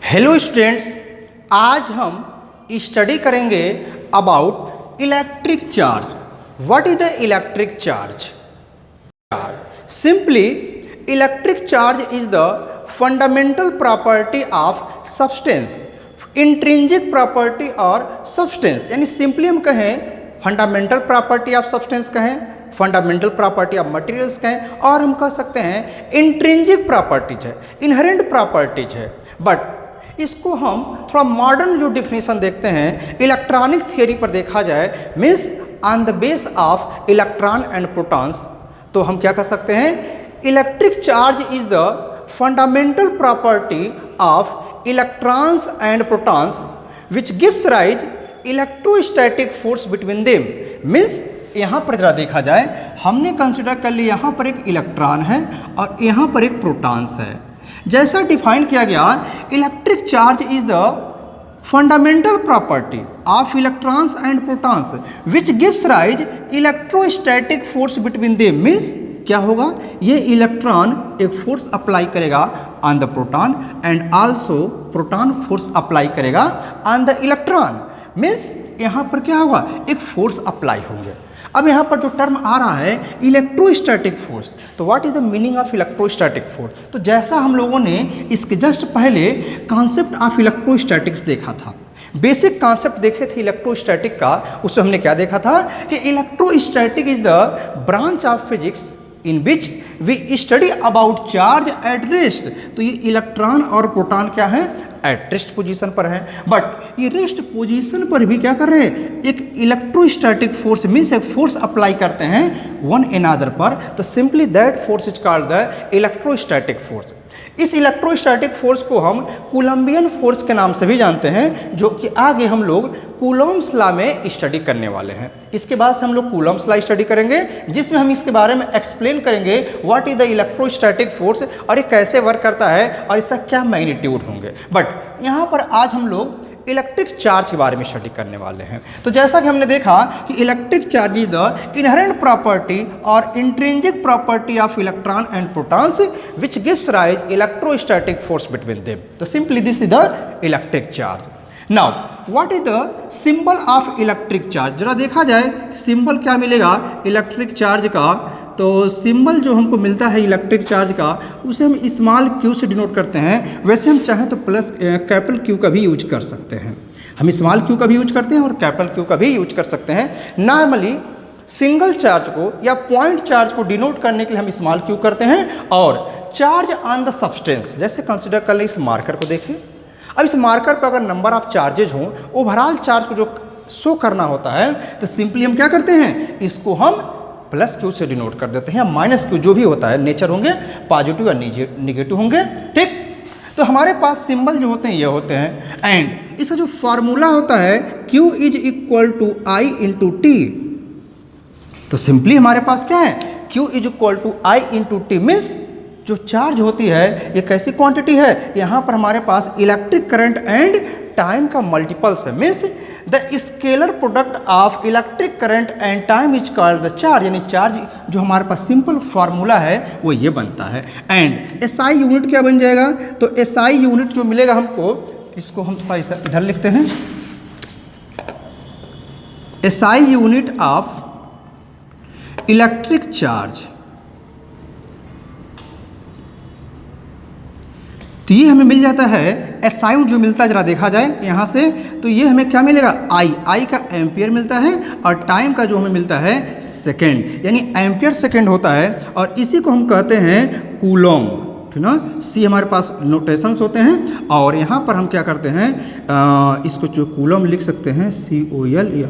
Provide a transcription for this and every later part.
Hello students, आज हम study करेंगे about electric charge. What is the electric charge? Simply electric charge is the fundamental property of substance, intrinsic property और substance. यानी simply हम कहें fundamental property of substance कहें, fundamental property of materials कहें, और हम कह सकते हैं इंट्रिंसिक प्रॉपर्टीज है, इनहेरेंट प्रॉपर्टीज है। बट इसको हम थोड़ा मॉडर्न जो डिफिनेशन देखते हैं इलेक्ट्रॉनिक थियोरी पर देखा जाए, means on the base of electron and protons, तो हम क्या कह सकते हैं, electric charge is the fundamental property of electrons and protons which gives rise electrostatic force between them. Means यहाँ पर जरा देखा जाए, हमने कंसिडर कर लिया यहाँ पर एक इलेक्ट्रॉन है और यहाँ पर एक प्रोटॉन्स है। जैसा डिफाइन किया गया, electric charge is the fundamental property of electrons and protons which gives rise electrostatic force between them. Means क्या होगा, ये इलेक्ट्रॉन एक फोर्स अप्लाई करेगा on the proton and also proton force apply करेगा ऑन द इलेक्ट्रॉन। मीन्स यहाँ पर क्या होगा, एक फोर्स अप्लाई होंगे। अब यहाँ पर जो टर्म आ रहा है इलेक्ट्रोस्टैटिक फोर्स, तो what is the meaning of electrostatic force? तो जैसा हम लोगों ने इसके जस्ट पहले कॉन्सेप्ट ऑफ इलेक्ट्रोस्टैटिक्स देखा था, बेसिक कॉन्सेप्ट देखे थे इलेक्ट्रोस्टैटिक का, उसमें हमने क्या देखा था कि electrostatic is the branch of physics in which we study about charge at rest. तो ये इलेक्ट्रॉन और प्रोटॉन क्या है, एट रेस्ट पोजीशन पर है। बट ये रेस्ट पोजीशन पर भी क्या कर रहे हैं, एक इलेक्ट्रोस्टैटिक फोर्स, मीन्स एक फोर्स अप्लाई करते हैं वन अनदर पर, तो simply that force is called the electrostatic force. इस इलेक्ट्रोस्टैटिक फोर्स को हम कूलम्बियन फोर्स के नाम से भी जानते हैं, जो कि आगे हम लोग कूलम्ब्स लॉ में स्टडी करने वाले हैं। इसके बाद से हम लोग कूलम्ब्स लॉ स्टडी करेंगे, जिसमें हम इसके बारे में एक्सप्लेन करेंगे what is the electrostatic force और ये कैसे वर्क करता है और इसका क्या मैग्नीट्यूड होंगे। बट यहाँ पर आज हम लोग इलेक्ट्रिक चार्ज के बारे में स्टडी करने वाले हैं। तो जैसा कि हमने देखा कि electric charge is the inherent property और intrinsic property of electron and protons which gives rise electrostatic force between them. तो simply this is the electric charge. Now what is the symbol of electric charge? जरा देखा जाए symbol क्या मिलेगा electric charge का। तो symbol जो हमको मिलता है इलेक्ट्रिक चार्ज का, उसे हम स्मॉल क्यू से डिनोट करते हैं। वैसे हम चाहें तो प्लस कैपिटल क्यू का भी यूज कर सकते हैं। हम स्मॉल क्यू का भी यूज करते हैं और कैपिटल क्यू का भी यूज कर सकते हैं। नॉर्मली सिंगल चार्ज को या पॉइंट चार्ज को डिनोट करने के लिए हम स्मॉल क्यू करते हैं, और चार्ज ऑन द सब्सटेंस जैसे कंसिडर कर लें, इस मार्कर को देखें। अब इस मार्कर पर अगर नंबर ऑफ चार्जेज हों, ओवरऑल चार्ज को जो शो करना होता है, तो सिंपली हम क्या करते हैं, इसको हम प्लस क्यू से डिनोट कर देते हैं, या माइनस क्यू, जो भी होता है, नेचर होंगे पॉजिटिव या निगेटिव होंगे। ठीक, तो हमारे पास सिंबल जो होते हैं ये होते हैं, एंड इसका जो फार्मूला होता है Q is equal to I into T. तो सिंपली हमारे पास क्या है, Q is equal to I into T. Means जो चार्ज होती है ये कैसी क्वांटिटी है, यहाँ पर हमारे पास इलेक्ट्रिक करंट एंड टाइम का मल्टीपल्स है। Means the scalar product of electric current and time is called the charge. यानी चार्ज जो हमारे पास सिंपल फार्मूला है वो ये बनता है। एंड SI यूनिट क्या बन जाएगा, तो SI यूनिट जो मिलेगा हमको, इसको हम थोड़ा इधर लिखते हैं, SI unit of electric charge. तो ये हमें मिल जाता है SI जो मिलता है, जरा देखा जाए यहाँ से, तो ये हमें क्या मिलेगा, I का एम्पियर मिलता है, और टाइम का जो हमें मिलता है सेकेंड, यानी एम्पियर सेकेंड होता है, और इसी को हम कहते हैं कूलॉम। ठीक ना, C हमारे पास नोटेशंस होते हैं, और यहाँ पर हम क्या करते हैं, इसको जो कूलॉम लिख सकते हैं COL, या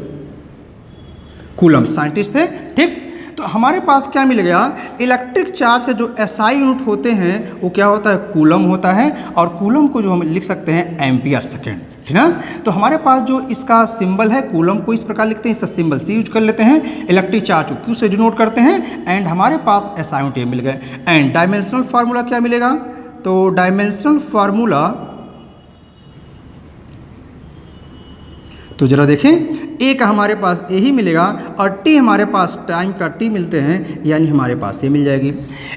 कूलॉम साइंटिस्ट थे। ठीक, तो हमारे पास क्या मिल गया, इलेक्ट्रिक चार्ज के जो SI यूनिट होते हैं वो क्या होता है, कूलम होता है, और कूलम को जो हम लिख सकते हैं एम्पियर सेकेंड। ठीक ना, तो हमारे पास जो इसका सिंबल है, कूलम को इस प्रकार लिखते हैं, इसका सिंबल C यूज कर लेते हैं, इलेक्ट्रिक चार्ज को Q से डिनोट करते हैं, एंड हमारे पास SI यूनिट मिल गए। एंड डायमेंशनल फार्मूला क्या मिलेगा, तो डायमेंशनल फार्मूला, तो जरा देखें, A का हमारे पास A ही मिलेगा, और T हमारे पास टाइम का T मिलते हैं, यानी हमारे पास ये मिल जाएगी।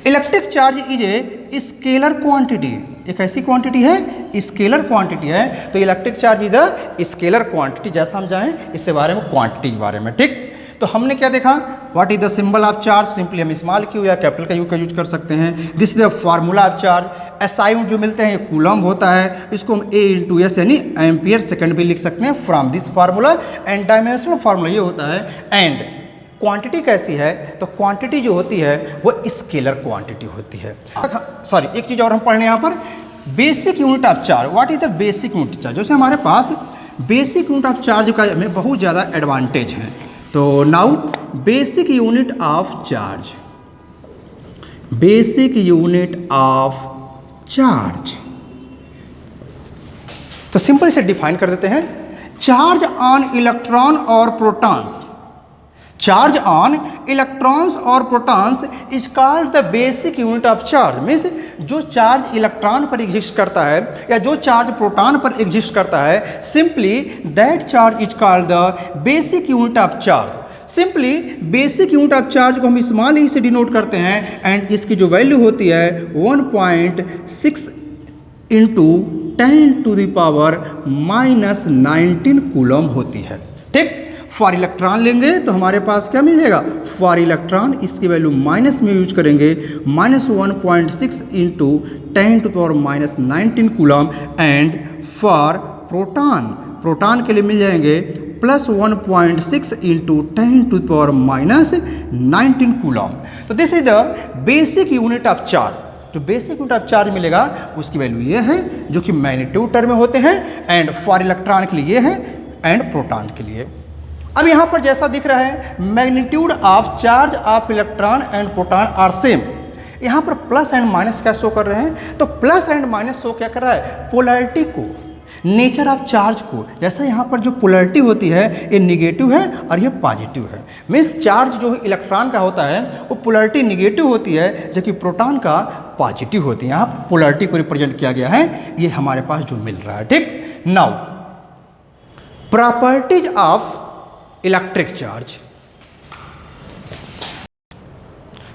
Electric charge is a scalar quantity, एक ऐसी क्वांटिटी है स्केलर क्वांटिटी है, तो electric charge is the scalar quantity. जैसा हम जाएं इसके बारे में, क्वांटिटी के बारे में, ठीक। तो हमने क्या देखा, what is the symbol of charge, simply हम स्मॉल क्यू या कैपिटल का यू का यूज कर सकते हैं। This is the formula of charge. SI जो मिलते हैं ये कूलम होता है, इसको हम ए इंटू एस यानी एम्पियर सेकंड भी लिख सकते हैं from this formula. And dimensional formula ये होता है। एंड क्वांटिटी कैसी है, तो क्वांटिटी जो होती है वो स्केलर क्वांटिटी होती है। सॉरी, एक चीज़ और हम पढ़ रहे हैं यहाँ पर, basic unit of charge. What is the basic unit charge, जैसे हमारे पास बेसिक यूनिट ऑफ चार्ज का में बहुत ज़्यादा एडवांटेज है। तो now basic unit of charge, basic unit of charge, तो सिंपल इसे डिफाइन कर देते हैं। चार्ज ऑन इलेक्ट्रॉन और प्रोटॉन्स, चार्ज ऑन इलेक्ट्रॉन्स और protons is called the basic unit of charge. Means जो चार्ज इलेक्ट्रॉन पर एग्जिस्ट करता है या जो चार्ज प्रोटॉन पर एग्जिस्ट करता है, simply that charge is called the basic unit of charge. Simply basic unit of charge को हम स्मॉल ई से डिनोट करते हैं। एंड इसकी जो वैल्यू होती है 1.6 इंटू 10⁻⁻19 कूलम होती है, ठीक। फॉर इलेक्ट्रॉन लेंगे तो हमारे पास क्या मिल जाएगा, फॉर इलेक्ट्रॉन इसकी वैल्यू माइनस में यूज करेंगे, -1.6 into 10⁻⁻19 coulomb. And for proton, proton के लिए मिल जाएंगे +1.6 इंटू 10⁻⁻19 कूलम। तो this is the basic unit of charge. जो बेसिक यूनिट ऑफ चार्ज मिलेगा उसकी वैल्यू ये है, जो कि मैग्नीट्यूड टर्म में होते हैं। एंड फॉर इलेक्ट्रॉन के लिए ये है, एंड प्रोटॉन के लिए। अब यहाँ पर जैसा दिख रहा है, magnitude of charge of electron and proton are same. यहाँ पर प्लस एंड माइनस क्या शो कर रहे हैं, तो प्लस एंड माइनस शो क्या कर रहा है, पोलैरिटी को, नेचर ऑफ चार्ज को। जैसा यहाँ पर जो पोलैरिटी होती है ये निगेटिव है और ये पॉजिटिव है। मीन्स चार्ज जो इलेक्ट्रॉन का होता है वो पोलैरिटी निगेटिव होती है, जबकि प्रोटॉन का पॉजिटिव होती है। यहाँ पर पोलैरिटी को रिप्रेजेंट किया गया है, ये हमारे पास जो मिल रहा है, ठीक। Now properties of electric charge.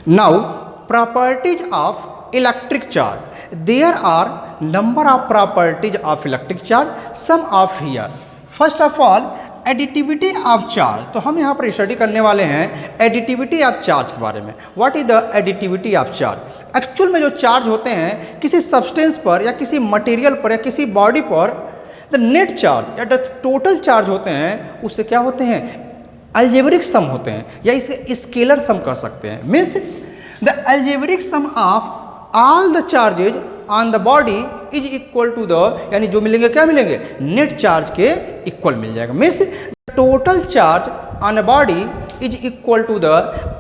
Now properties of electric charge. There are number of properties of electric charge. Some of here. First of all, additivity of charge. तो हम यहाँ पर स्टडी करने वाले हैं additivity of charge के बारे में। What is the additivity of charge? Actual में जो चार्ज होते हैं किसी सब्सटेंस पर या किसी मटेरियल पर या किसी बॉडी पर, द नेट चार्ज या द टोटल चार्ज होते हैं, उससे क्या होते हैं, अलजेब्रिक सम होते हैं, या इसे स्केलर सम कह सकते हैं। Means the algebraic sum of all the charges on the body is equal to the, यानी जो मिलेंगे क्या मिलेंगे, नेट चार्ज के इक्वल मिल जाएगा। Means total charge on a body is equal to the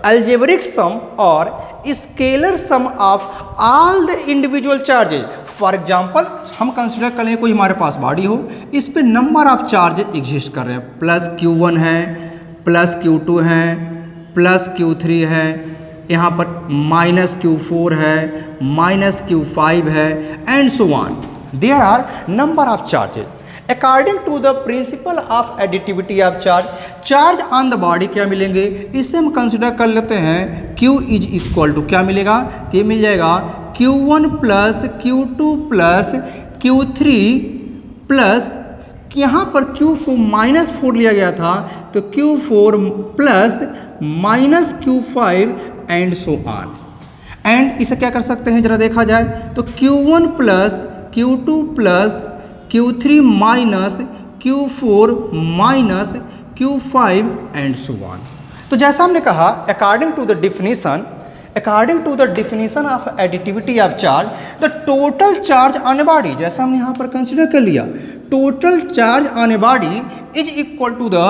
algebraic sum और scalar sum of all the individual charges. For example हम कंसिडर करें कोई हमारे पास बॉडी हो, इस पे नंबर ऑफ चार्जेज एग्जिस्ट कर रहे हैं, +Q1 है, +Q2 है, +Q3 है, यहाँ पर -Q4 है, -Q5 है, and so on. There are number of charges. According to the principle of additivity of charge, charge on the body क्या मिलेंगे, इसे हम कंसिडर कर लेते हैं Q इज इक्वल टू क्या मिलेगा, तो ये मिल जाएगा Q1 + Q2 + Q3 प्लस, यहाँ पर Q को -4 लिया गया था, तो Q4 + -Q5 and so on. And इसे क्या कर सकते हैं जरा देखा जाए, तो Q1 + Q2 + Q3 - Q4 - Q5 and so on. तो जैसा हमने कहा, according to the definition of additivity of charge, the total charge on a body, जैसा हमने यहाँ पर कंसिडर कर लिया, total charge on a body is equal to the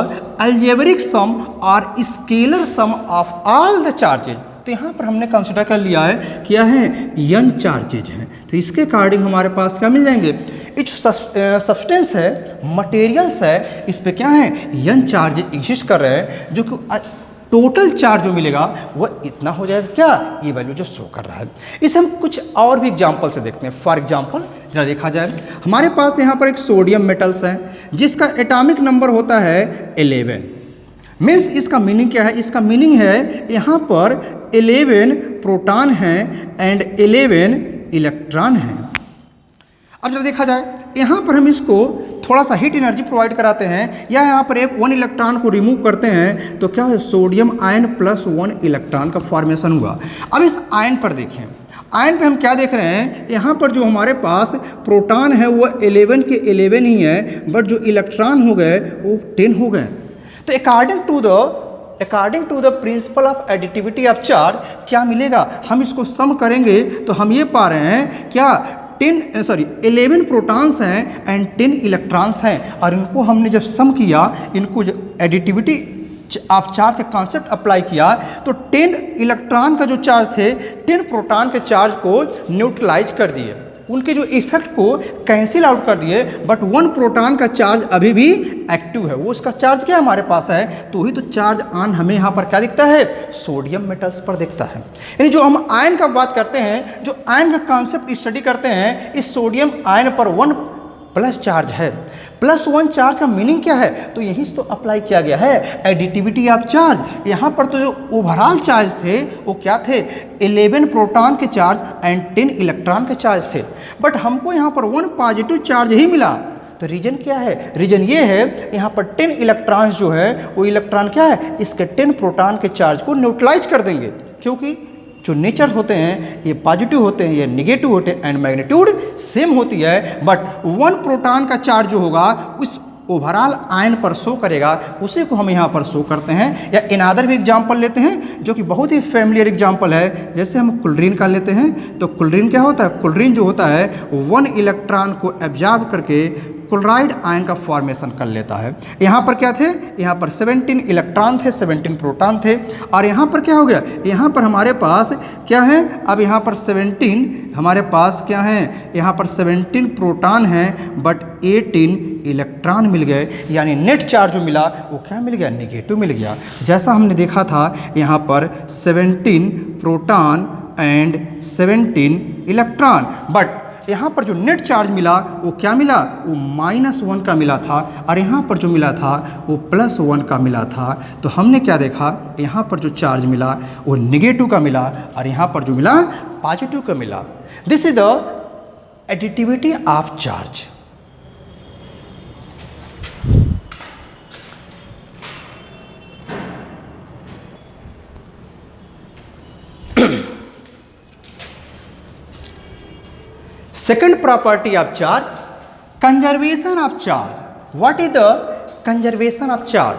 algebraic sum or scalar sum of all the charges। तो यहाँ पर हमने कंसिडर कर लिया है, क्या है, n चार्जेज हैं। तो इसके अकॉर्डिंग हमारे पास क्या मिल जाएंगे, इच सब्सटेंस है, मटेरियल्स है, इस पे क्या है, n चार्जेज एग्जिस्ट कर रहे हैं, जो कि टोटल चार्ज जो मिलेगा वो इतना हो जाएगा, क्या, ये वैल्यू जो शो कर रहा है। इसे हम कुछ और भी एग्जांपल से देखते हैं। फॉर एग्जांपल जरा देखा जाए, हमारे पास यहाँ पर एक सोडियम मेटल्स है जिसका एटॉमिक नंबर होता है 11। मीन्स इसका मीनिंग क्या है, इसका मीनिंग है यहाँ पर 11 प्रोटॉन हैं एंड 11 इलेक्ट्रॉन हैं। अब जब देखा जाए यहाँ पर हम इसको थोड़ा सा हीट एनर्जी प्रोवाइड कराते हैं या यहाँ पर एक 1 इलेक्ट्रॉन को रिमूव करते हैं तो क्या है, सोडियम आयन प्लस 1 इलेक्ट्रॉन का फॉर्मेशन हुआ। अब इस आयन पर देखें, आयन पे हम क्या देख रहे हैं, यहाँ पर जो हमारे पास प्रोटॉन है वो 11 के 11 ही है, बट जो इलेक्ट्रॉन हो गए वो 10 हो गए। तो according to the principle of additivity of charge क्या मिलेगा, हम इसको सम करेंगे तो हम ये पा रहे हैं क्या 11 प्रोटॉन्स हैं एंड 10 इलेक्ट्रॉन्स हैं, और इनको हमने जब सम किया, इनको जो एडिटिविटी ऑफ चार्ज का कॉन्सेप्ट अप्लाई किया तो 10 इलेक्ट्रॉन का जो चार्ज थे 10 प्रोटॉन के चार्ज को न्यूट्रलाइज कर दिए, उनके जो इफेक्ट को कैंसिल आउट कर दिए, बट 1 प्रोटॉन का चार्ज अभी भी एक्टिव है, वो उसका चार्ज क्या हमारे पास है, तो ही तो चार्ज ऑन हमें यहाँ पर क्या दिखता है, सोडियम मेटल्स पर दिखता है। यानी जो हम आयन का बात करते हैं, जो आयन का कॉन्सेप्ट स्टडी करते हैं, इस सोडियम आयन पर 1 प्लस चार्ज है। प्लस 1 चार्ज का मीनिंग क्या है, तो यहीं से तो अप्लाई किया गया है एडिटिविटी ऑफ चार्ज। यहाँ पर तो जो ओवरऑल चार्ज थे वो क्या थे, 11 प्रोटॉन के चार्ज एंड 10 इलेक्ट्रॉन के चार्ज थे, बट हमको यहाँ पर 1 पॉजिटिव चार्ज ही मिला। तो रीजन क्या है, रीजन ये है यहाँ पर 10 इलेक्ट्रॉन्स जो है वो इलेक्ट्रॉन क्या है, इसके 10 प्रोटॉन के चार्ज को न्यूट्रलाइज कर देंगे, क्योंकि जो नेचर होते हैं ये पॉजिटिव होते हैं, ये निगेटिव होते हैं एंड मैग्नीट्यूड सेम होती है, बट 1 प्रोटॉन का चार्ज जो होगा उस ओवरऑल आयन पर शो करेगा, उसी को हम यहाँ पर शो करते हैं। या इनादर भी एग्जाम्पल लेते हैं जो कि बहुत ही फैमिलियर एग्जाम्पल है, जैसे हम क्लोरीन का लेते हैं, तो क्लोरीन क्या होता है, क्लोरीन जो होता है 1 इलेक्ट्रॉन को एब्जॉर्ब करके क्लोराइड आयन का फॉर्मेशन कर लेता है। यहाँ पर क्या थे, यहाँ पर 17 इलेक्ट्रॉन थे, 17 प्रोटॉन थे, और यहाँ पर क्या हो गया, यहाँ पर हमारे पास क्या है, अब यहाँ पर 17 हमारे पास क्या है, यहाँ पर 17 प्रोटॉन हैं बट 18 इलेक्ट्रॉन मिल गए, यानी नेट चार्ज जो मिला वो क्या मिल गया, नेगेटिव मिल गया। जैसा हमने देखा था यहाँ पर 17 प्रोटॉन एंड 17 इलेक्ट्रॉन, बट यहाँ पर जो नेट चार्ज मिला वो क्या मिला, वो -1 का मिला था, और यहाँ पर जो मिला था वो +1 का मिला था। तो हमने क्या देखा, यहाँ पर जो चार्ज मिला वो नेगेटिव का मिला, और यहाँ पर जो मिला पॉजिटिव का मिला। This is the additivity of charge. Second property of charge, conservation of charge. What is the conservation of charge?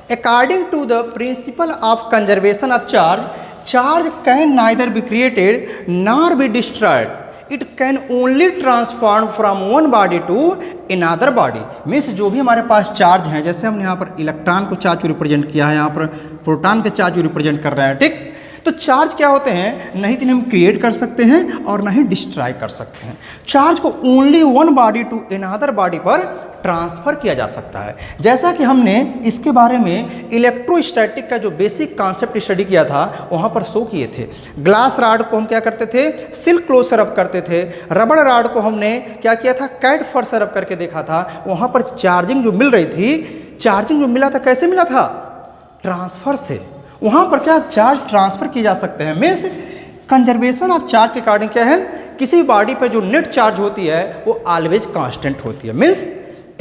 According to the principle of conservation of charge, charge can neither be created nor be destroyed. It can only transform from one body to another body. Means जो भी हमारे पास charge हैं, जैसे हमने यहाँ पर electron को charge represent किया है, यहाँ पर प्रोटॉन के चार्ज रिप्रेजेंट कर रहे हैं, ठीक। तो चार्ज क्या होते हैं, नहीं तो हम क्रिएट कर सकते हैं और नहीं डिस्ट्रॉय कर सकते हैं। चार्ज को only one body to another body पर ट्रांसफ़र किया जा सकता है। जैसा कि हमने इसके बारे में इलेक्ट्रोस्टैटिक का जो बेसिक कॉन्सेप्ट स्टडी किया था वहाँ पर शो किए थे। ग्लास रॉड को हम क्या करते थे, सिल्क क्लोथ से रब करते थे। रबड़ रॉड को हमने क्या किया था, कैट फर से रब करके देखा था। वहाँ पर चार्जिंग जो मिल रही थी, चार्जिंग जो मिला था कैसे मिला था, ट्रांसफ़र से। वहाँ पर क्या चार्ज ट्रांसफ़र किए जा सकते हैं। मीन्स कंजर्वेशन ऑफ चार्ज के अकॉर्डिंग क्या है, किसी बॉडी पर जो नेट चार्ज होती है वो ऑलवेज कांस्टेंट होती है। Means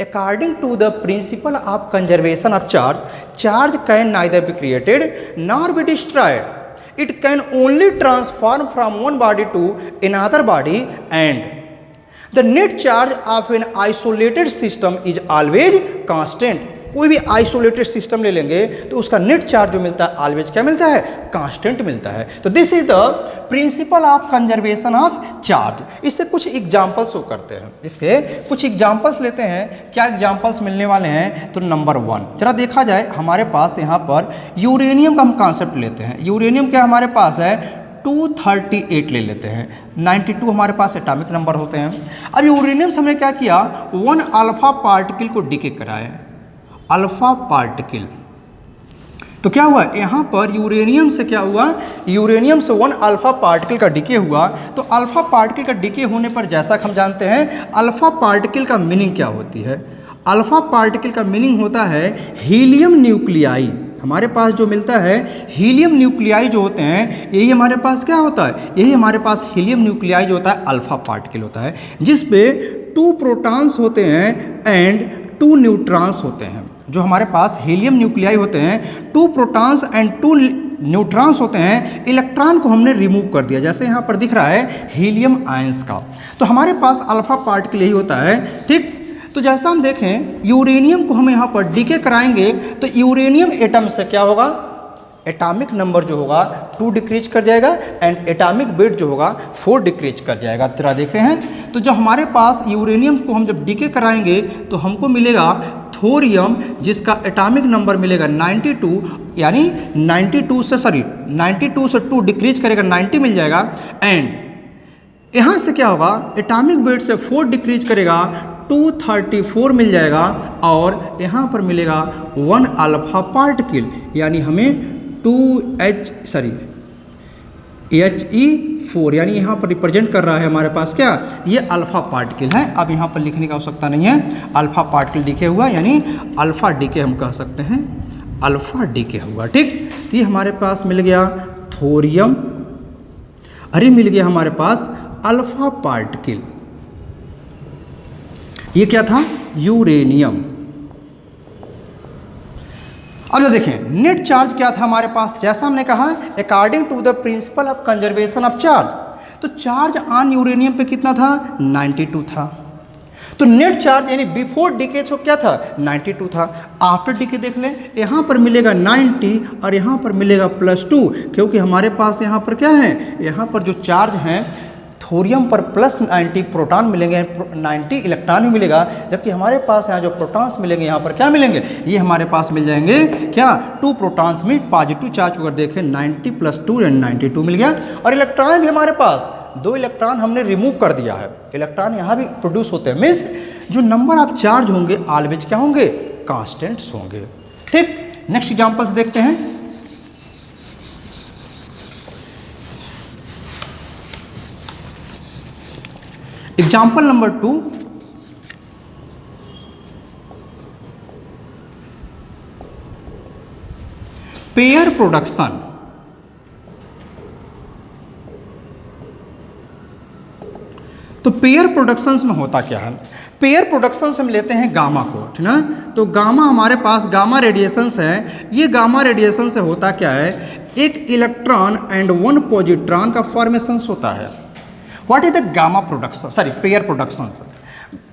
according to the principle of conservation of charge, charge can neither be created nor be destroyed. It can only transform from one body to another body and the net charge of an isolated system is always constant. कोई भी isolated system ले लेंगे तो उसका net charge जो मिलता है always क्या मिलता है, कांस्टेंट मिलता है। तो this is the principle of conservation of charge. इससे कुछ एग्जांपल्स शो करते हैं, इसके कुछ एग्जांपल्स लेते हैं। क्या एग्जांपल्स मिलने वाले हैं, तो नंबर 1 जरा देखा जाए, हमारे पास यहाँ पर यूरेनियम का हम कॉन्सेप्ट लेते हैं। यूरेनियम क्या हमारे पास है, 238 ले लेते हैं। 92 हमारे पास एटॉमिक नंबर होते हैं। अब यूरेनियम से हमने क्या किया, 1 अल्फा पार्टिकल को डीके कराया, अल्फा पार्टिकल। तो क्या हुआ यहाँ पर यूरेनियम से क्या हुआ, यूरेनियम से 1 अल्फा पार्टिकल का डीके हुआ। तो अल्फा पार्टिकल का डीके होने पर जैसा कि हम जानते हैं अल्फा पार्टिकल का मीनिंग क्या होती है, अल्फा पार्टिकल का मीनिंग होता है हीलियम न्यूक्लियाई। हमारे पास जो मिलता है हीलियम न्यूक्लियाई जो होते हैं, यही हमारे पास क्या होता है, यही हमारे पास हीलियम न्यूक्लियाई जो होता है अल्फा पार्टिकल होता है, जिस पे 2 प्रोटॉन्स होते हैं एंड 2 न्यूट्रॉन्स होते हैं। जो हमारे पास हीलियम न्यूक्लियाई होते हैं, 2 प्रोटॉन्स एंड 2 न्यूट्रॉन्स होते हैं, इलेक्ट्रॉन को हमने रिमूव कर दिया, जैसे यहाँ पर दिख रहा है हीलियम आयंस का। तो हमारे पास अल्फा पार्टिकल यही होता है, ठीक। तो जैसा हम देखें यूरेनियम को हम यहाँ पर डीके कराएंगे तो यूरेनियम एटम से क्या होगा, एटॉमिक नंबर जो होगा 2 डिक्रीज कर जाएगा एंड एटॉमिक वेट जो होगा 4 डिक्रीज कर जाएगा। तरह देखते हैं तो जो हमारे पास यूरेनियम को हम जब डीके कराएंगे तो हमको मिलेगा थोरियम, जिसका एटॉमिक नंबर मिलेगा 92, यानी 92 से 2 डिक्रीज करेगा 90 मिल जाएगा। एंड यहाँ से क्या होगा, एटॉमिक वेट से 4 डिक्रीज करेगा 234 मिल जाएगा, और यहाँ पर मिलेगा 1 अल्फा पार्टिकल, यानी हमें He4, यानी यहाँ पर रिप्रेजेंट कर रहा है हमारे पास क्या, ये अल्फा पार्टिकल है। अब यहाँ पर लिखने की आवश्यकता नहीं है, अल्फा पार्टिकल डीके हुआ यानी अल्फा डीके हम कह सकते हैं, अल्फा डीके हुआ, ठीक। तो ये हमारे पास मिल गया थोरियम, अरे मिल गया हमारे पास अल्फा पार्टिकल। ये क्या था, यूरेनियम। अब जो देखें नेट चार्ज क्या था हमारे पास, जैसा हमने कहा according to the principle of conservation of charge, तो चार्ज ऑन यूरेनियम पे कितना था, 92 था। तो नेट चार्ज यानी बिफोर डीके तो क्या था, 92 था। आफ्टर डीके देख लें, यहाँ पर मिलेगा 90 और यहाँ पर मिलेगा +2, क्योंकि हमारे पास यहाँ पर क्या है, यहाँ पर जो चार्ज हैं थोरियम पर +90 प्रोटॉन मिलेंगे, 90 इलेक्ट्रॉन भी मिलेगा, जबकि हमारे पास यहाँ जो प्रोटॉन्स मिलेंगे यहाँ पर क्या मिलेंगे, ये हमारे पास मिल जाएंगे क्या, 2 प्रोटॉन्स में पॉजिटिव चार्ज को अगर देखें 90 + 2 यानी 92 मिल गया। और इलेक्ट्रॉन भी हमारे पास 2 इलेक्ट्रॉन हमने रिमूव कर दिया है, इलेक्ट्रॉन यहाँ भी प्रोड्यूस होते हैं, मीन्स जो नंबर ऑफ चार्ज होंगे ऑलवेज क्या होंगे, कांस्टेंट्स होंगे, ठीक। नेक्स्ट एग्जाम्पल्स देखते हैं। Example number 2, pair production. तो पेयर प्रोडक्शंस में होता क्या है, पेयर प्रोडक्शंस हम लेते हैं गामा को, ठीक ना। तो गामा हमारे पास गामा रेडिएशंस है, ये गामा रेडिएशन से होता क्या है, एक इलेक्ट्रॉन एंड 1 पॉजिट्रॉन का फॉर्मेशंस होता है। What is the gamma production, sorry pair productions.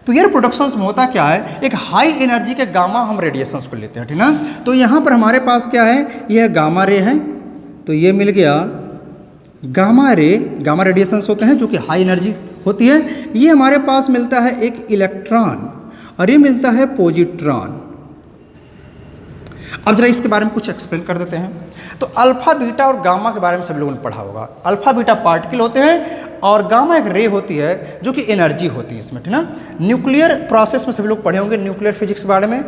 Pair productions में होता क्या है, एक हाई एनर्जी के गामा हम रेडिएशंस को लेते हैं, ठीक ना। तो यहाँ पर हमारे पास क्या है, यह गामा रे है, तो ये मिल गया गामा रे, गामा रेडिएशंस होते हैं जो कि हाई एनर्जी होती है। ये हमारे पास मिलता है एक इलेक्ट्रॉन और ये मिलता है पॉजिट्रॉन। अब जरा इसके बारे में कुछ एक्सप्लेन कर देते हैं। तो अल्फा बीटा और गामा के बारे में सब लोगों ने पढ़ा होगा। अल्फा बीटा पार्टिकल होते हैं और गामा एक रे होती है जो कि एनर्जी होती है इसमें, ठीक ना। न्यूक्लियर प्रोसेस में सभी लोग पढ़े होंगे, न्यूक्लियर फिजिक्स के बारे में।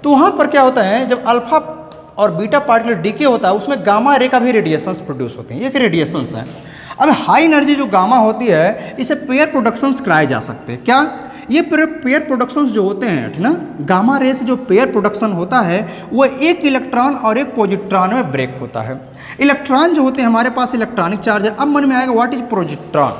तो वहाँ पर क्या होता है, जब अल्फा और बीटा पार्टिकल डीके होता है उसमें गामा रे का भी रेडिएशंस प्रोड्यूस होते हैं, ये कि रेडिएशंस हैं। अब हाई एनर्जी जो गामा होती है इसे पेयर प्रोडक्शंस कराए जा सकते हैं। क्या ये पेयर प्रोडक्शंस जो होते हैं, ठीक ना, गामा रे से जो पेयर प्रोडक्शन होता है वो एक इलेक्ट्रॉन और एक पॉजिट्रॉन में ब्रेक होता है। इलेक्ट्रॉन जो होते हैं हमारे पास इलेक्ट्रॉनिक चार्ज है। अब मन में आएगा व्हाट इज पॉजिट्रॉन।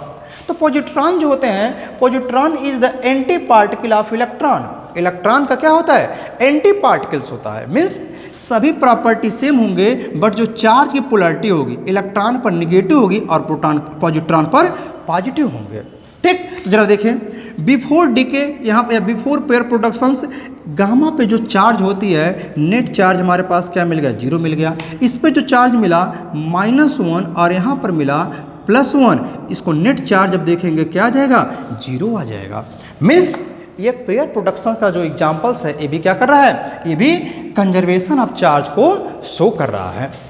तो पॉजिट्रॉन जो होते हैं, positron is the anti particle of electron. Electron का क्या होता है, एंटी पार्टिकल्स होता है, मीन्स सभी प्रॉपर्टी सेम होंगे बट जो चार्ज की पोलैरिटी होगी इलेक्ट्रॉन पर निगेटिव होगी और प्रोटॉन पॉजिट्रॉन पर पॉजिटिव होंगे, ठीक। तो जरा देखें बिफोर डीके यहाँ पे बिफोर पेयर प्रोडक्शंस गामा पे जो चार्ज होती है नेट चार्ज हमारे पास क्या मिल गया, 0 मिल गया। इस पे जो चार्ज मिला -1 और यहाँ पर मिला +1, इसको नेट चार्ज जब देखेंगे क्या आ जाएगा, 0 आ जाएगा। मीन्स ये पेयर प्रोडक्शन का जो एग्जाम्पल्स है ये भी क्या कर रहा है, ये भी कंजर्वेशन ऑफ चार्ज को शो कर रहा है।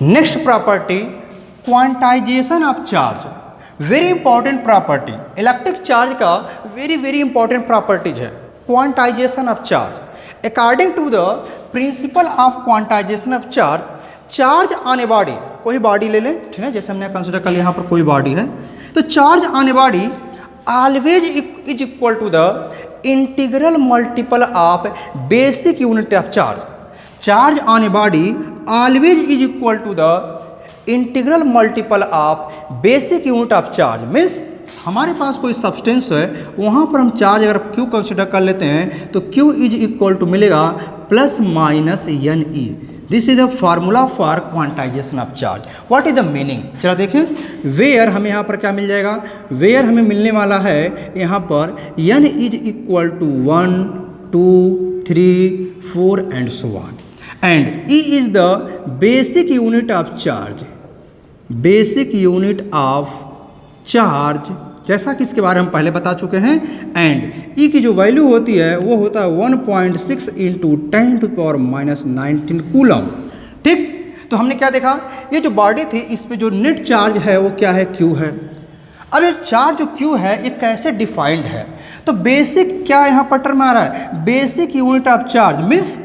Next property quantization of charge, very important property, electric charge का वेरी इंपॉर्टेंट प्रॉपर्टीज है quantization of charge. According to the principle of quantization of charge, charge on a body, कोई body ले लें, ठीक है, जैसे हमने कंसिडर कर लिया यहाँ पर कोई बॉडी है, तो charge on a body always is equal to the integral multiple of basic unit of charge. Charge on a body always is equal to the integral multiple of basic unit of charge. Means हमारे पास कोई substance है, वहाँ पर हम charge अगर Q consider कर लेते हैं तो Q इज इक्वल टू मिलेगा plus minus n e. This is the formula for quantization of charge. What is the meaning, चलो देखें। वेयर हमें यहाँ पर क्या मिल जाएगा, वेयर हमें मिलने वाला है यहाँ पर n is equal to 1 2 3 4 and so on, and E is the basic unit of charge, basic unit of charge, जैसा कि इसके बारे में हम पहले बता चुके हैं। एंड E की जो वैल्यू होती है वो होता है 1.6 इंटू 10⁻⁹ कूलम। ठीक, तो हमने क्या देखा, ये जो बॉडी थी इस पे जो नेट चार्ज है वो क्या है, Q है। अब ये चार्ज जो Q है ये कैसे डिफाइंड है, तो बेसिक क्या यहाँ पर टर्म आ रहा है, basic unit of charge. Means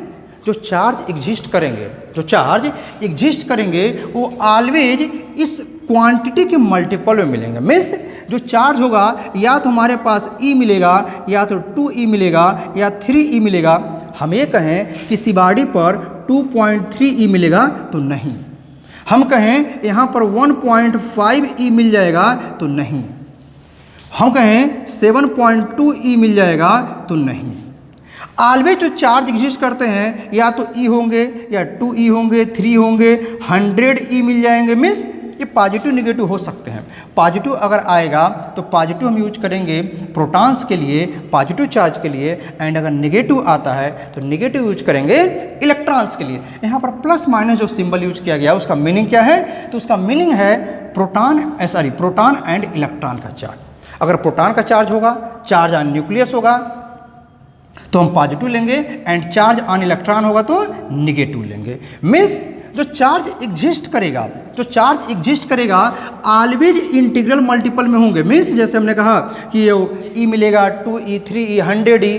जो चार्ज एग्जिस्ट करेंगे, जो चार्ज एग्जिस्ट करेंगे वो ऑलवेज इस क्वांटिटी के मल्टीपल में मिलेंगे। मीन्स जो चार्ज होगा या तो हमारे पास E मिलेगा, या तो 2E मिलेगा, या 3E मिलेगा। हम ये कहें किसी बॉडी पर 2.3E मिलेगा तो नहीं, हम कहें यहाँ पर 1.5E मिल जाएगा तो नहीं, हम कहें 7.2E मिल जाएगा तो नहीं। ऑलवेज जो चार्ज एग्जिस्ट करते हैं या तो E होंगे, या 2E होंगे, 3 होंगे, 100E मिल जाएंगे। मीन्स ये पॉजिटिव निगेटिव हो सकते हैं। पॉजिटिव अगर आएगा तो पॉजिटिव हम यूज करेंगे प्रोटॉन्स के लिए, पॉजिटिव चार्ज के लिए, एंड अगर निगेटिव आता है तो निगेटिव यूज करेंगे इलेक्ट्रॉन्स के लिए। यहाँ पर प्लस माइनस जो सिंबल यूज किया गया उसका मीनिंग क्या है, तो उसका मीनिंग है प्रोटॉन एंड इलेक्ट्रॉन का चार्ज। अगर प्रोटॉन का चार्ज होगा, चार्ज ऑन न्यूक्लियस होगा तो हम पॉजिटिव लेंगे, एंड चार्ज ऑन इलेक्ट्रॉन होगा तो निगेटिव लेंगे। मीन्स जो चार्ज एग्जिस्ट करेगा, जो चार्ज एग्जिस्ट करेगा ऑलवेज इंटीग्रल मल्टीपल में होंगे। मीन्स जैसे हमने कहा कि ये E मिलेगा 2E 3E 100E,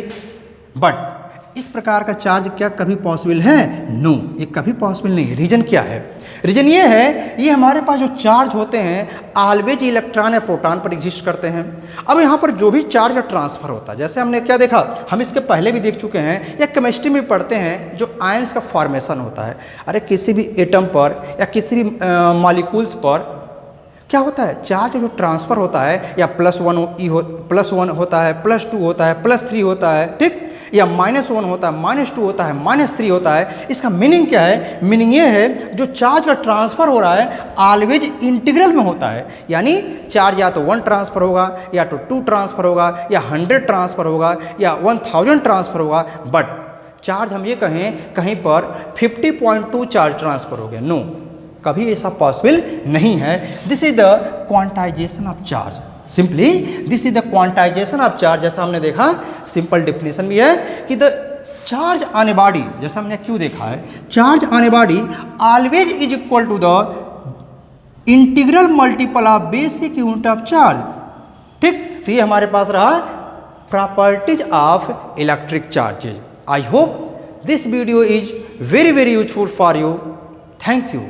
बट इस प्रकार का चार्ज क्या कभी पॉसिबल है, नो, ये कभी पॉसिबल नहीं। रीजन क्या है, रीजन ये है, ये हमारे पास जो चार्ज होते हैं ऑलवेज इलेक्ट्रॉन या प्रोटॉन पर एग्जिस्ट करते हैं। अब यहाँ पर जो भी चार्ज का ट्रांसफर होता है, जैसे हमने क्या देखा, हम इसके पहले भी देख चुके हैं या केमिस्ट्री में पढ़ते हैं, जो आयंस का फॉर्मेशन होता है। अरे किसी भी एटम पर या किसी भी मॉलिक्यूल्स पर क्या होता है, चार्ज जो ट्रांसफ़र होता है, या +1 होता है, +2 होता है, +3 होता है, ठीक, या -1 होता है, -2 होता है, -3 होता है। इसका मीनिंग क्या है, मीनिंग ये है जो चार्ज का ट्रांसफ़र हो रहा है ऑलवेज इंटीग्रल में होता है। यानी चार्ज या तो 1 ट्रांसफ़र होगा, या तो 2 ट्रांसफ़र होगा, या 100 ट्रांसफ़र होगा, या 1000 ट्रांसफ़र होगा। बट चार्ज हम ये कहें कहीं पर 50.2 चार्ज ट्रांसफ़र हो गया, नो, कभी ऐसा पॉसिबल नहीं है। This is the quantization of charge. Simply this is the quantization of charge. जैसा हमने देखा, सिंपल डिफिनेशन भी है कि the charge on a body, जैसा हमने क्यों देखा है, charge on a body always is equal to the integral multiple of basic unit of charge. ठीक, तो ये हमारे पास रहा properties of electric charges. I hope this video is very useful for you. Thank you.